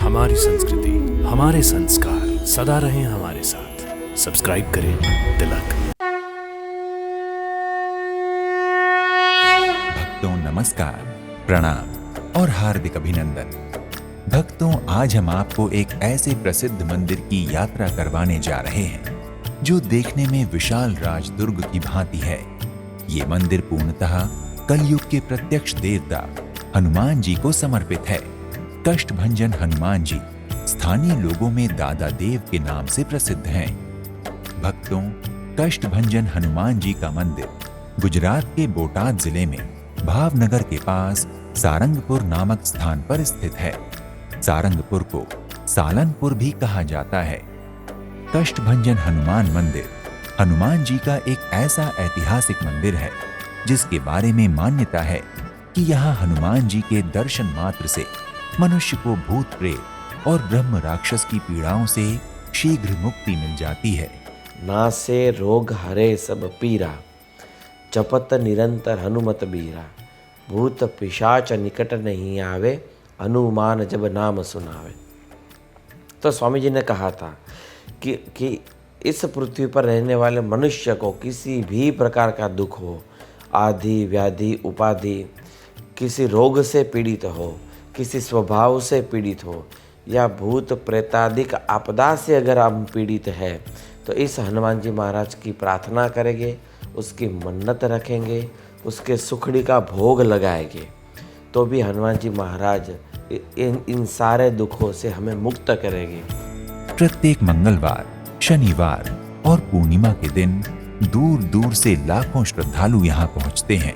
हमारी संस्कृति, हमारे संस्कार सदा रहें हमारे साथ। सब्सक्राइब करें तिलक। भक्तों नमस्कार, प्रणाम और हार्दिक अभिनंदन। भक्तों, आज हम आपको एक ऐसे प्रसिद्ध मंदिर की यात्रा करवाने जा रहे हैं जो देखने में विशाल राजदुर्ग की भांति है। ये मंदिर पूर्णतः कलयुग के प्रत्यक्ष देवता हनुमान जी को समर्पित है। कष्टभंजन हनुमान जी स्थानीय लोगों में दादा देव के नाम से प्रसिद्ध हैं। भक्तों, कष्टभंजन हनुमान जी का मंदिर गुजरात के बोटाद जिले में भावनगर के पास सारंगपुर नामक स्थान पर स्थित है। सारंगपुर को सालनपुर भी कहा जाता है। कष्टभंजन हनुमान मंदिर हनुमान जी का एक ऐसा ऐतिहासिक मंदिर है जिसके बारे में मान्यता है कि यहाँ हनुमान जी के दर्शन मात्र से मनुष्य को भूत प्रेत और ब्रह्म राक्षस की पीड़ाओं से शीघ्र मुक्ति मिल जाती है। नासे रोग हरे सब पीरा, जपत निरंतर हनुमत बीरा। भूत पिशाच निकट नहीं आवे, हनुमान जब नाम सुनावे। तो स्वामी जी ने कहा था कि इस पृथ्वी पर रहने वाले मनुष्य को किसी भी प्रकार का दुख हो, आदि व्याधि उपाधि, किसी रोग से पीड़ित हो, किसी स्वभाव से पीड़ित हो या भूत प्रेतादिक आपदा से अगर हम पीड़ित है तो इस हनुमान जी महाराज की प्रार्थना करेंगे, उसकी मन्नत रखेंगे, उसके सुखड़ी का भोग लगाएंगे तो भी हनुमान जी महाराज इन सारे दुखों से हमें मुक्त करेंगे। प्रत्येक मंगलवार, शनिवार और पूर्णिमा के दिन दूर दूर से लाखों श्रद्धालु यहाँ पहुँचते हैं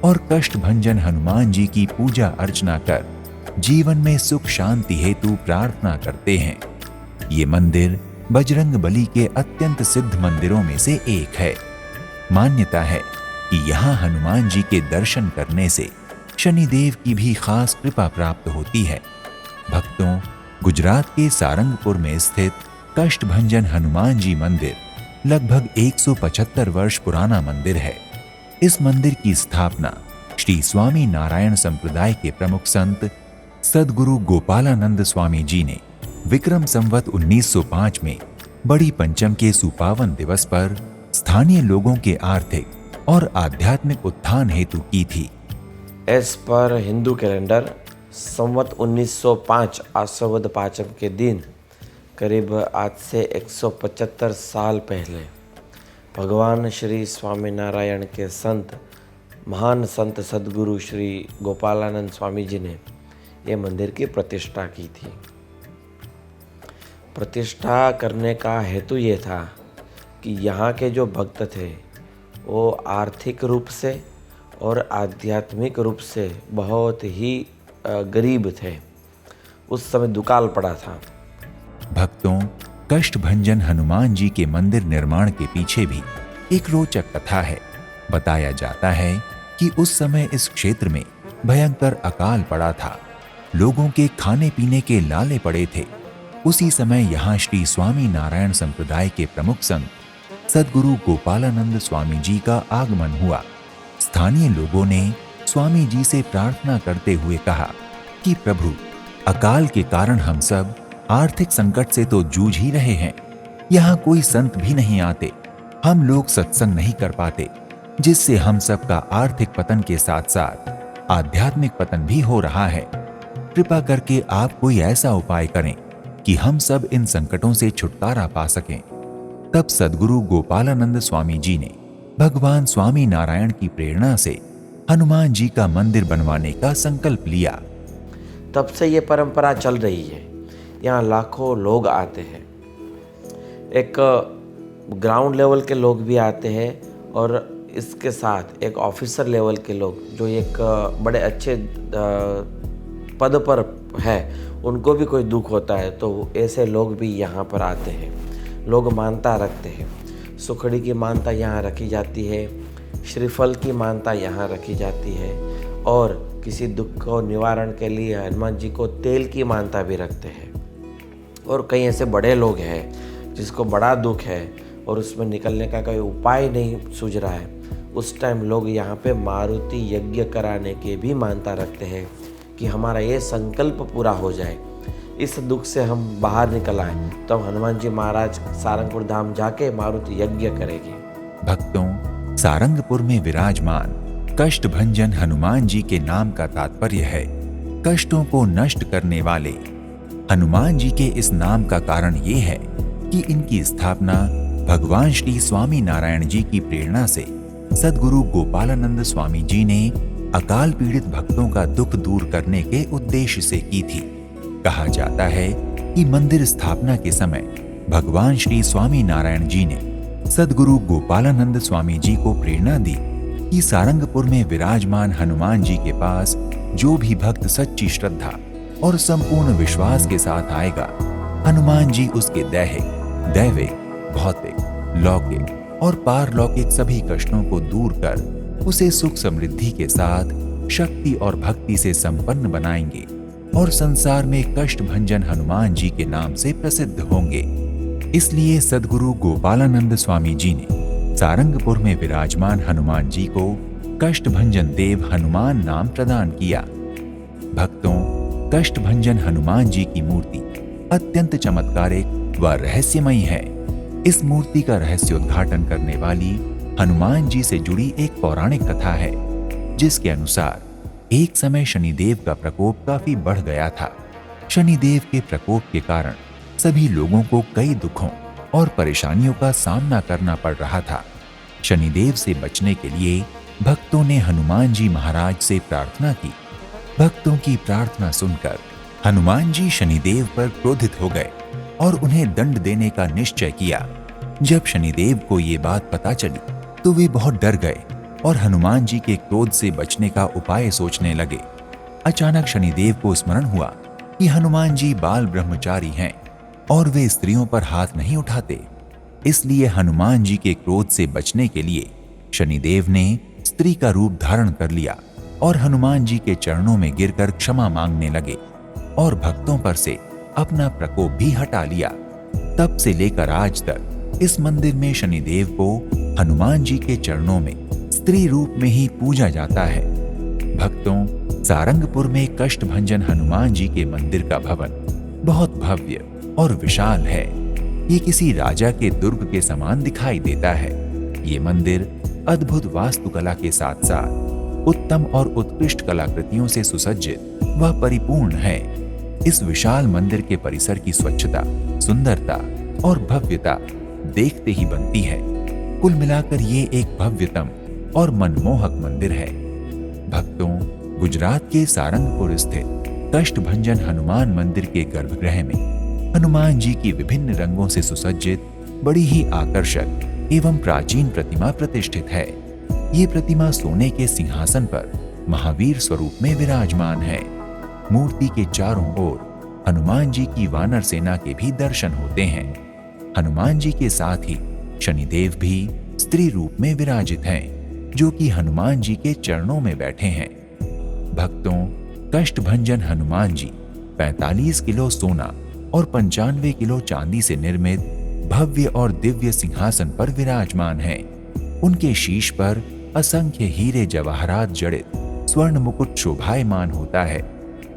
और कष्टभंजन हनुमान जी की पूजा अर्चना कर जीवन में सुख शांति हेतु प्रार्थना करते हैं। ये मंदिर बजरंग बली के अत्यंत सिद्ध मंदिरों में से एक है। मान्यता है कि यहाँ हनुमान जी के दर्शन करने से शनिदेव की भी खास कृपा प्राप्त होती है। भक्तों, गुजरात के सारंगपुर में स्थित कष्टभंजन हनुमान जी मंदिर लगभग 175 वर्ष पुराना मंदिर है। इस मंदिर की स्थापना श्री स्वामी नारायण संप्रदाय के प्रमुख संत सद्गुरु गोपालानंद स्वामी जी ने विक्रम संवत 1905 में बड़ी पंचम के सुपावन दिवस पर स्थानीय लोगों के आर्थिक और आध्यात्मिक उत्थान हेतु की थी। एज पर हिंदू कैलेंडर संवत 1905 आश्वद पांचम के दिन करीब आज से 175 साल पहले भगवान श्री स्वामीनारायण के संत महान संत सद्गुरु श्री गोपालानंद स्वामी जी ने ये मंदिर की प्रतिष्ठा की थी। प्रतिष्ठा करने का हेतु ये था कि यहाँ के जो भक्त थे वो आर्थिक रूप से और आध्यात्मिक रूप से बहुत ही गरीब थे। उस समय दुकाल पड़ा था। भक्तों, कष्टभंजन हनुमान जी के मंदिर निर्माण के पीछे भी एक रोचक कथा है। बताया जाता है कि उस समय इस क्षेत्र में भयंकर अकाल पड़ा था। लोगों के खाने पीने के लाले पड़े थे। उसी समय यहाँ श्री स्वामी नारायण संप्रदाय के प्रमुख संत सद्गुरु गोपालानंद स्वामी जी का आगमन हुआ। स्थानीय लोगों ने स्वामी जी से प्रार्थना करते हुए कहा कि प्रभु, अकाल के कारण हम सब आर्थिक संकट से तो जूझ ही रहे हैं। यहाँ कोई संत भी नहीं आते, हम लोग सत्संग नहीं कर पाते, जिससे हम सब का आर्थिक पतन के साथ साथ आध्यात्मिक पतन भी हो रहा है। कृपा करके आप कोई ऐसा उपाय करें कि हम सब इन संकटों से छुटकारा पा सकें। तब सद्गुरु गोपालानंद स्वामी जी ने भगवान स्वामी नारायण की प्रेरणा से हनुमान जी का मंदिर बनवाने का संकल्प लिया। तब से ये परंपरा चल रही है। यहाँ लाखों लोग आते हैं। एक ग्राउंड लेवल के लोग भी आते हैं और इसके साथ एक ऑफिसर लेवल के लोग जो एक बड़े अच्छे पद पर है, उनको भी कोई दुख होता है तो ऐसे लोग भी यहाँ पर आते हैं। लोग मानता रखते हैं। सुखड़ी की मानता यहाँ रखी जाती है, श्रीफल की मानता यहाँ रखी जाती है और किसी दुख को निवारण के लिए हनुमान जी को तेल की मानता भी रखते हैं। और कई ऐसे बड़े लोग हैं जिसको बड़ा दुख है और उसमें निकलने का कोई उपाय नहीं सूझ रहा है, उस टाइम लोग यहाँ पे मारुति यज्ञ कराने के भी मानता रखते हैं कि हमारा ये संकल्प पूरा हो जाए इस दुख से हम बाहर निकल आए तो हम हनुमान जी महाराज सारंगपुर धाम जाके मारुति यज्ञ करेंगे। भक्तों, सारंगपुर में विराजमान कष्ट भंजन हनुमान जी के नाम का तात्पर्य है कष्टों को नष्ट करने वाले। हनुमान जी के इस नाम का कारण ये है कि इनकी स्थापना भगवान श्री स्वामी नारायण जी की प्रेरणा से सद्गुरु गोपालानंद स्वामी जी ने अकाल पीड़ित भक्तों का दुख दूर करने के उद्देश्य से की थी। कहा जाता है कि मंदिर स्थापना के समय भगवान श्री स्वामी नारायण जी ने सद्गुरु गोपालानंद स्वामी जी को प्रेरणा दी कि सारंगपुर में विराजमान हनुमान जी के पास जो भी भक्त सच्ची श्रद्धा और संपूर्ण विश्वास के साथ आएगा, हनुमान जी उसके दैहिक, दैविक, भौतिक, लौकिक और पारलौकिक सभी कष्टों को दूर कर उसे सुख समृद्धि के साथ शक्ति और भक्ति से संपन्न बनाएंगे और संसार में कष्ट भंजन हनुमान जी के नाम से प्रसिद्ध होंगे। इसलिए सद्गुरु गोपालानंद स्वामी जी ने सारंगपुर में विराजमान हनुमान जी को कष्ट भंजन देव हनुमान नाम प्रदान किया। भक्तों, कष्ट भंजन हनुमान जी की मूर्ति अत्यंत चमत्कारिक व रहस्यमयी है। इस मूर्ति का रहस्योद्घाटन करने वाली हनुमान जी से जुड़ी एक पौराणिक कथा है, जिसके अनुसार एक समय शनिदेव का प्रकोप काफी बढ़ गया था। शनिदेव के प्रकोप के कारण सभी लोगों को कई दुखों और परेशानियों का सामना करना पड़ रहा था। शनिदेव से बचने के लिए भक्तों ने हनुमान जी महाराज से प्रार्थना की। भक्तों की प्रार्थना सुनकर हनुमान जी शनिदेव पर क्रोधित हो गए और उन्हें दंड देने का निश्चय किया। जब शनिदेव को ये बात पता चली तो वे बहुत डर गए और हनुमान जी के क्रोध से बचने का उपाय सोचने लगे। अचानक शनिदेव को स्मरण हुआ कि हनुमान जी बाल ब्रह्मचारी हैं और वे स्त्रियों पर हाथ नहीं उठाते। इसलिए हनुमान जी के क्रोध से बचने के लिए शनिदेव ने स्त्री का रूप धारण कर लिया और हनुमान जी के चरणों में गिरकर क्षमा मांगने लगे और भक्तों पर से अपना प्रकोप भी हटा लिया। तब से लेकर आज तक इस मंदिर में शनिदेव को हनुमान जी के चरणों में स्त्री रूप में ही पूजा जाता है। भक्तों, सारंगपुर में कष्ट भंजन हनुमान जी के मंदिर का भवन बहुत भव्य और विशाल है। ये किसी राजा के दुर्ग के समान दिखाई देता है। ये मंदिर अद्भुत वास्तुकला के साथ साथ उत्तम और उत्कृष्ट कलाकृतियों से सुसज्जित व परिपूर्ण है। इस विशाल मंदिर के परिसर की स्वच्छता, सुंदरता और भव्यता देखते ही बनती है। कुल मिलाकर ये एक भव्यतम और मनमोहक मंदिर है। भक्तों, गुजरात के सारंगपुर स्थित कष्ट भंजन हनुमान मंदिर के गर्भगृह में हनुमान जी की विभिन्न रंगों से सुसज्जित बड़ी ही आकर्षक एवं प्राचीन प्रतिमा प्रतिष्ठित है। ये प्रतिमा सोने के सिंहासन पर महावीर स्वरूप में विराजमान है। मूर्ति के चारों ओर हनुमान जी की वानर सेना के भी दर्शन होते हैं। हनुमान जी के साथ ही शनिदेव भी स्त्री रूप में विराजित हैं, जो कि हनुमान जी के चरणों में बैठे हैं। भक्तों, कष्ट भंजन हनुमान जी 45 किलो सोना और 95 किलो चांदी से निर्मित भव्य और दिव्य सिंहासन पर विराजमान है। उनके शीश पर असंख्य हीरे जवाहरात जड़ित स्वर्ण मुकुट शोभायमान होता है।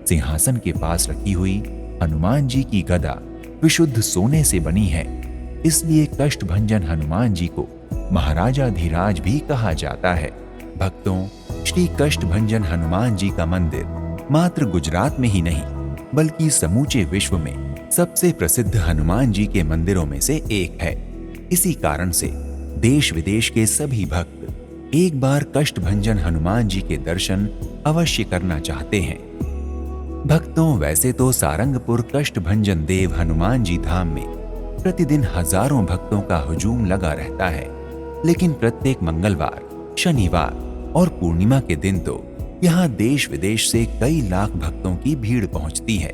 सिंहासन के पास रखी हुई हनुमान जी की गदा विशुद्ध सोने से बनी है। इसलिए कष्ट भंजन हनुमान जी को महाराजाधिराज भी कहा जाता है। भक्तों, श्री कष्ट भंजन हनुमान जी का मंदिर मात्र गुजरात में ही नहीं बल्कि समूचे विश्व में सबसे प्रसिद्ध हनुमान जी के मंदिरों में से एक है। इसी कारण से देश विदेश के सभी भक्त एक बार कष्ट भंजन हनुमान जी के दर्शन अवश्य करना चाहते हैं। भक्तों, वैसे तो सारंगपुर कष्ट भंजन देव हनुमान जी धाम में प्रतिदिन हजारों भक्तों का हुजूम लगा रहता है, लेकिन प्रत्येक मंगलवार, शनिवार और पूर्णिमा के दिन तो यहाँ देश विदेश से कई लाख भक्तों की भीड़ पहुँचती है,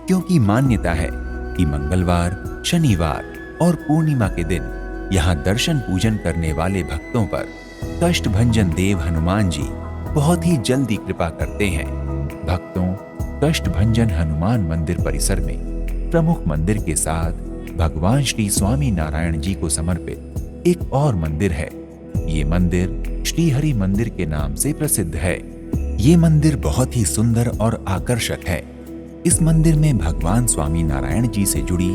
क्योंकि मान्यता है कि मंगलवार, शनिवार और पूर्णिमा के दिन यहाँ दर्शन पूजन करने वाले भक्तों पर कष्ट भंजन देव हनुमान जी बहुत ही जल्दी कृपा करते हैं। भक्तों, कष्ट भंजन हनुमान मंदिर परिसर में प्रमुख मंदिर के साथ भगवान श्री स्वामी नारायण जी को समर्पित एक और मंदिर है। ये मंदिर श्री हरि मंदिर के नाम से प्रसिद्ध है। ये मंदिर बहुत ही सुंदर और आकर्षक है। इस मंदिर में भगवान स्वामी नारायण जी से जुड़ी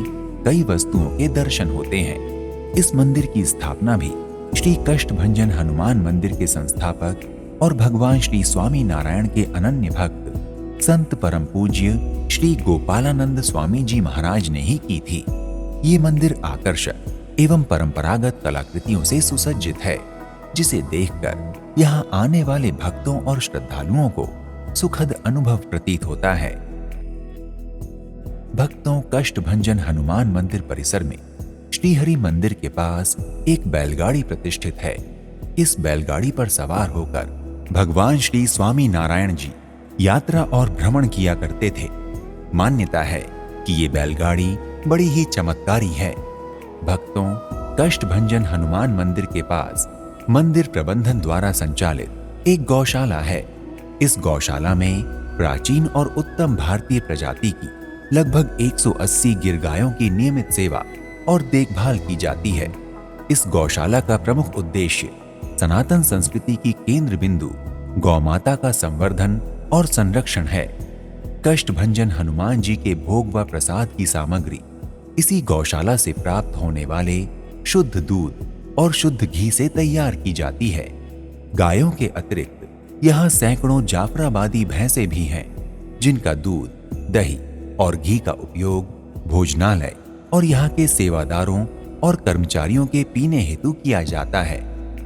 कई वस्तुओं के दर्शन होते हैं। इस मंदिर की स्थापना भी श्री कष्टभंजन हनुमान मंदिर के संस्थापक और भगवान श्री स्वामी नारायण के अनन्य भक्त संत परम पूज्य श्री गोपालानंद स्वामी जी महाराज ने ही की थी। ये मंदिर आकर्षक एवं परंपरागत कलाकृतियों से सुसज्जित है, जिसे देखकर यहाँ आने वाले भक्तों और श्रद्धालुओं को सुखद अनुभव प्रतीत होता है। भक्तों, कष्टभंजन हनुमान मंदिर परिसर में श्रीहरि मंदिर के पास एक बैलगाड़ी प्रतिष्ठित है। इस बैलगाड़ी पर सवार होकर भगवान श्री स्वामी नारायण जी यात्रा और भ्रमण किया करते थे। मान्यता है कि ये बैलगाड़ी बड़ी ही चमत्कारी है। भक्तों, कष्टभंजन हनुमान मंदिर के पास मंदिर प्रबंधन द्वारा संचालित एक गौशाला है। इस गौशाला में प्राचीन और उत्तम भारतीय प्रजाति की लगभग 180 गिर गायों की नियमित सेवा और देखभाल की जाती है। इस गौशाला का प्रमुख उद्देश्य सनातन संस्कृति की केंद्र बिंदु गौमाता का संवर्धन और संरक्षण है। कष्टभंजन हनुमान जी के भोग व प्रसाद की सामग्री इसी गौशाला से प्राप्त होने वाले शुद्ध दूध और शुद्ध घी से तैयार की जाती है। गायों के अतिरिक्त यहाँ सैकड़ों जाफराबादी भैंसें भी हैं, जिनका दूध, दही और घी का उपयोग भोजनालय और यहाँ के सेवादारों और कर्मचारियों के पीने हेतु किया जाता है।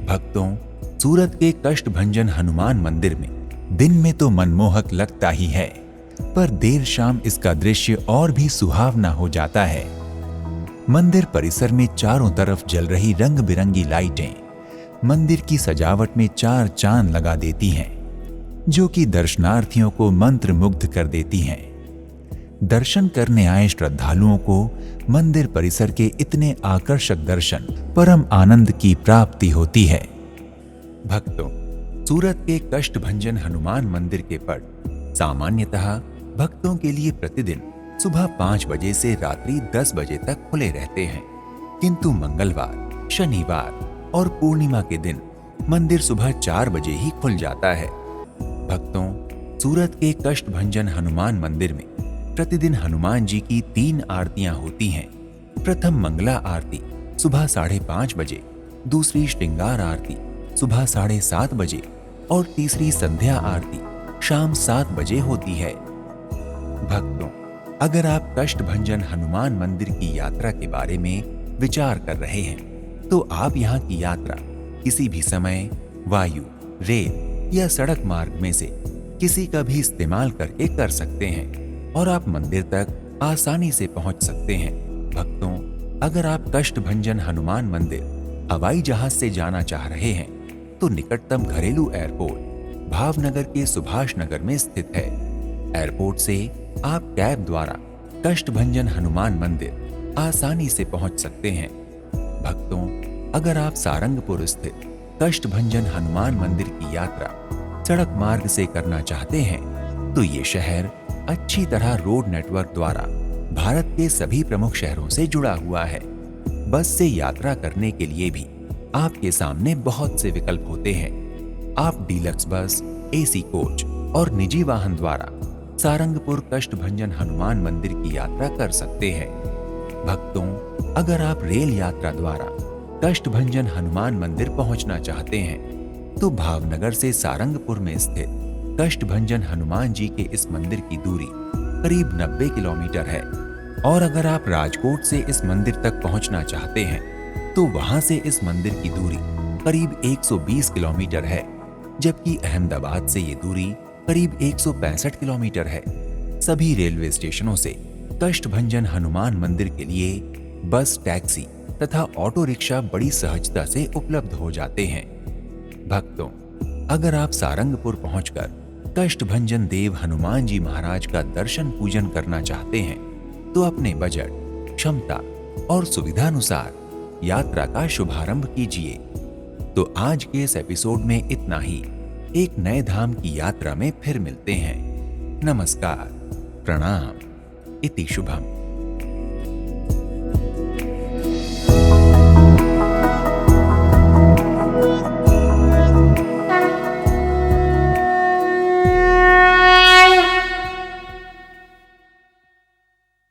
भक्तों, सूरत के कष्टभंजन हनुमान मंदिर में दिन में तो मनमोहक लगता ही है, पर देर शाम इसका दृश्य और भी सुहावना हो जाता है। मंदिर परिसर में चारों तरफ जल रही रंग बिरंगी लाइटें मंदिर की सजावट में चार चांद लगा देती हैं, जो कि दर्शनार्थियों को मंत्रमुग्ध कर देती हैं। दर्शन करने आए श्रद्धालुओं को मंदिर परिसर के इतने आकर्षक दर्शन परम आनंद की प्राप्ति होती है। भक्तों, सूरत के कष्टभंजन हनुमान मंदिर के पट सामान्यतः भक्तों के लिए प्रतिदिन सुबह 5 बजे से रात्रि 10 बजे तक खुले रहते हैं, किंतु मंगलवार, शनिवार और पूर्णिमा के दिन मंदिर सुबह 4 बजे ही खुल जाता है। भक्तों, सूरत के कष्टभंजन हनुमान मंदिर में प्रतिदिन हनुमान जी की 3 आरतियां होती हैं। प्रथम मंगला आरती सुबह 5:30 बजे, दूसरी श्रृंगार आरती सुबह 7:30 बजे और तीसरी संध्या आरती शाम 7 बजे होती है। भक्तों, अगर आप कष्टभंजन हनुमान मंदिर की यात्रा के बारे में विचार कर रहे हैं, तो आप यहाँ की यात्रा किसी भी समय वायु, रेल या सड़क मार्ग में से किसी का भी इस्तेमाल करके कर सकते हैं और आप मंदिर तक आसानी से पहुंच सकते हैं। भक्तों, अगर आप कष्टभंजन हनुमान मंदिर हवाई जहाज से जाना चाह रहे हैं, तो निकटतम घरेलू एयरपोर्ट भावनगर के सुभाष नगर में स्थित है। एयरपोर्ट से आप कैब द्वारा कष्टभंजन हनुमान मंदिर आसानी से पहुंच सकते हैं। भक्तों, अगर आप सारंगपुर स्थित कष्टभंजन हनुमान मंदिर की यात्रा सड़क मार्ग से करना चाहते हैं, तो ये शहर अच्छी तरह रोड नेटवर्क द्वारा भारत के सभी प्रमुख शहरों से जुड़ा हुआ है। बस से यात्रा करने के लिए भी आपके सामने बहुत से विकल्प होते हैं। आप डीलक्स बस, एसी कोच और निजी वाहन द्वारा सारंगपुर कष्टभंजन हनुमान मंदिर की यात्रा कर सकते हैं। भक्तों, अगर आप रेल यात्रा द्वारा कष्टभंजन हनुमान मंदिर पहुंचना चाहते हैं, तो भावनगर से सारंगपुर में स्थित कष्टभंजन हनुमान जी के इस मंदिर की दूरी करीब 90 किलोमीटर है। और अगर आप राजकोट से इस मंदिर तक पहुंचना चाहते हैं, तो वहां से इस मंदिर की दूरी करीब 120 किलोमीटर है, जबकि अहमदाबाद से ये दूरी करीब 165 किलोमीटर है। सभी रेलवे स्टेशनों से कष्टभंजन हनुमान मंदिर के लिए बस, टैक्सी तथा ऑटो रिक्शा बड़ी सहजता से उपलब्ध हो जाते हैं। भक्तों, अगर आप सारंगपुर पहुंचकर कष्टभंजन देव हनुमान जी महाराज का दर्शन पूजन करना चाहते हैं, तो अपने बजट, क्षमता और सुविधानुसार यात्रा का शुभारंभ कीजिए। तो आज के इस एपिसोड में इतना ही। एक नए धाम की यात्रा में फिर मिलते हैं। नमस्कार, प्रणाम, इति शुभम।